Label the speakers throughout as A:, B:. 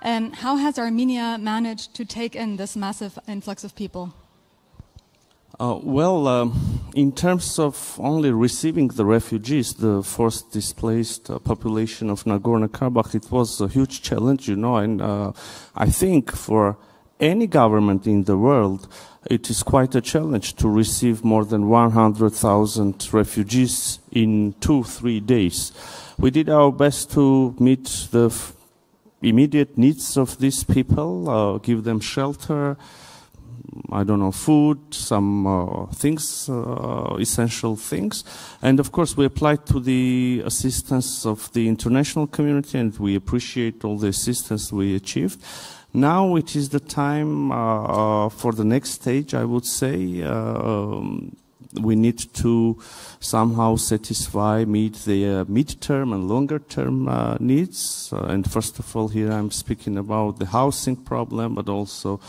A: How has Armenia managed to take in this massive influx of people?
B: In terms of only receiving the refugees, the forced displaced population of Nagorno-Karabakh, it was a huge challenge, you know, and I think for any government in the world, it is quite a challenge to receive more than 100,000 refugees in 2-3 days. We did our best to meet the immediate needs of these people, give them shelter, I don't know, food, some things, essential things. And of course, we applied to the assistance of the international community, and we appreciate all the assistance we achieved. Now it is the time for the next stage, I would say. We need to somehow meet the mid-term and longer-term needs. And first of all, here I'm speaking about the housing problem, but also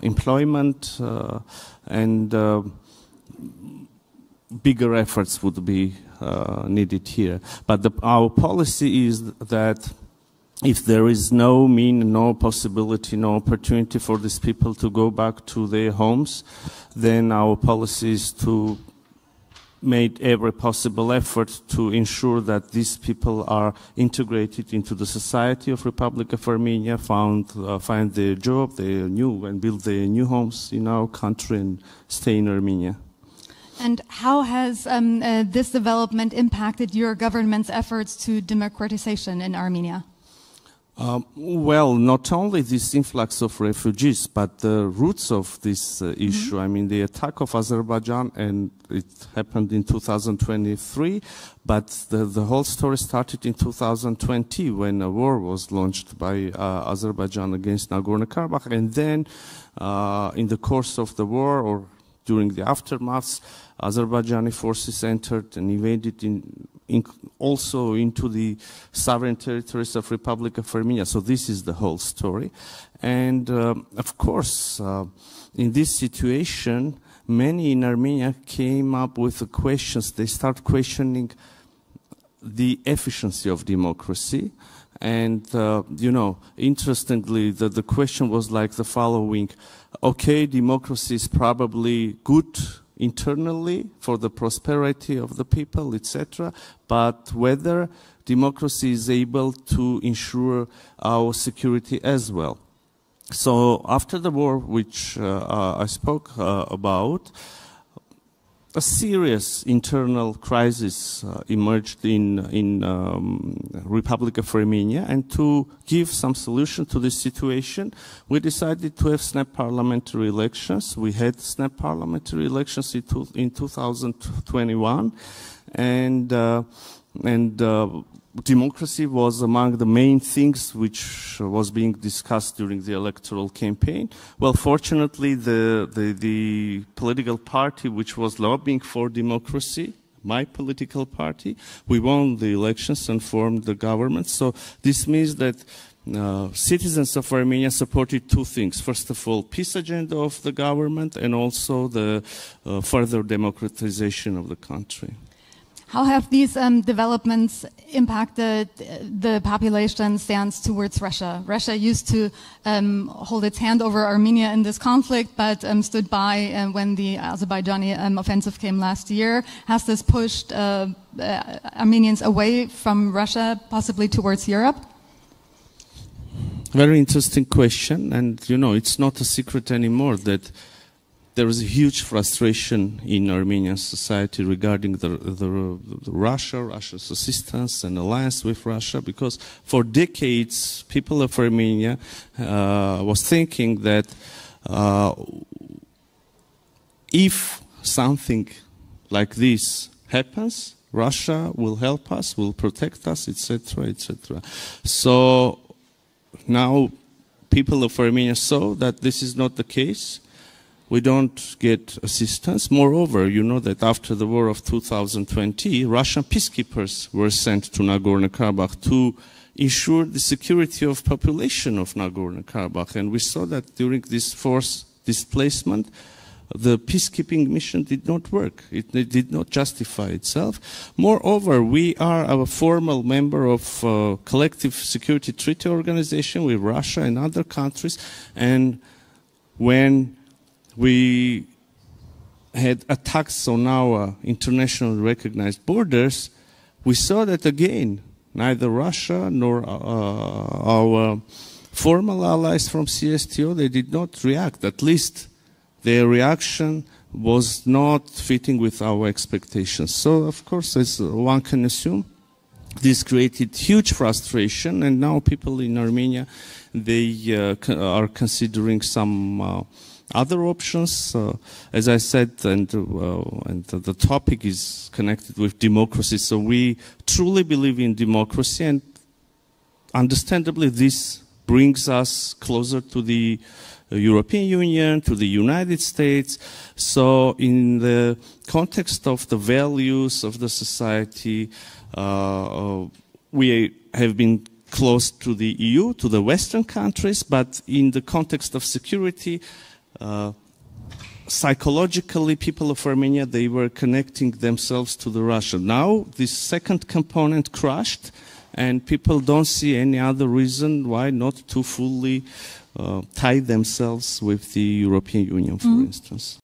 B: employment and bigger efforts would be needed here. But our policy is that if there is no possibility, no opportunity for these people to go back to their homes, then our policy is to make every possible effort to ensure that these people are integrated into the society of Republic of Armenia, find their job, and build their new homes in our country and stay in Armenia.
A: And how has this development impacted your government's efforts to democratization in Armenia?
B: Not only this influx of refugees, but the roots of this issue. I mean, the attack of Azerbaijan, and it happened in 2023, but the whole story started in 2020 when a war was launched by Azerbaijan against Nagorno-Karabakh. And then in the course of the war, or during the aftermath, Azerbaijani forces entered and invaded also into the sovereign territories of Republic of Armenia. So this is the whole story. And of course, in this situation, many in Armenia came up with the questions. They start questioning the efficiency of democracy. And, you know, interestingly, the question was like the following. Okay, democracy is probably good internally for the prosperity of the people, etc., but whether democracy is able to ensure our security as well. So after the war, which I spoke about, a serious internal crisis emerged in Republic of Armenia, and to give some solution to this situation, we decided to have snap parliamentary elections. We had snap parliamentary elections in 2021, and democracy was among the main things which was being discussed during the electoral campaign. Well, fortunately, the political party which was lobbying for democracy, my political party, we won the elections and formed the government. So this means that citizens of Armenia supported two things. First of all, peace agenda of the government, and also the further democratization of the country.
A: How have these developments impacted the population's stance towards Russia? Russia used to hold its hand over Armenia in this conflict, but stood by when the Azerbaijani offensive came last year. Has this pushed Armenians away from Russia, possibly towards Europe?
B: Very interesting question, and you know, it's not a secret anymore that there is a huge frustration in Armenian society regarding the Russia's assistance and alliance with Russia, because for decades people of Armenia was thinking that if something like this happens, Russia will help us, will protect us, etc., etc. So now people of Armenia saw that this is not the case. We don't get assistance. Moreover, you know that after the war of 2020, Russian peacekeepers were sent to Nagorno-Karabakh to ensure the security of population of Nagorno-Karabakh. And we saw that during this forced displacement, the peacekeeping mission did not work. It did not justify itself. Moreover, we are a formal member of collective security treaty organization with Russia and other countries, and when we had attacks on our internationally recognized borders, we saw that again, neither Russia nor our formal allies from CSTO, they did not react. At least their reaction was not fitting with our expectations. So, of course, as one can assume, this created huge frustration, and now people in Armenia, they are considering some other options. As I said, and the topic is connected with democracy, so we truly believe in democracy, and understandably this brings us closer to the European Union, to the United States. So in the context of the values of the society, we have been close to the EU, to the Western countries, but in the context of security, psychologically, people of Armenia, they were connecting themselves to the Russia. Now, this second component crashed, and people don't see any other reason why not to fully tie themselves with the European Union, for instance.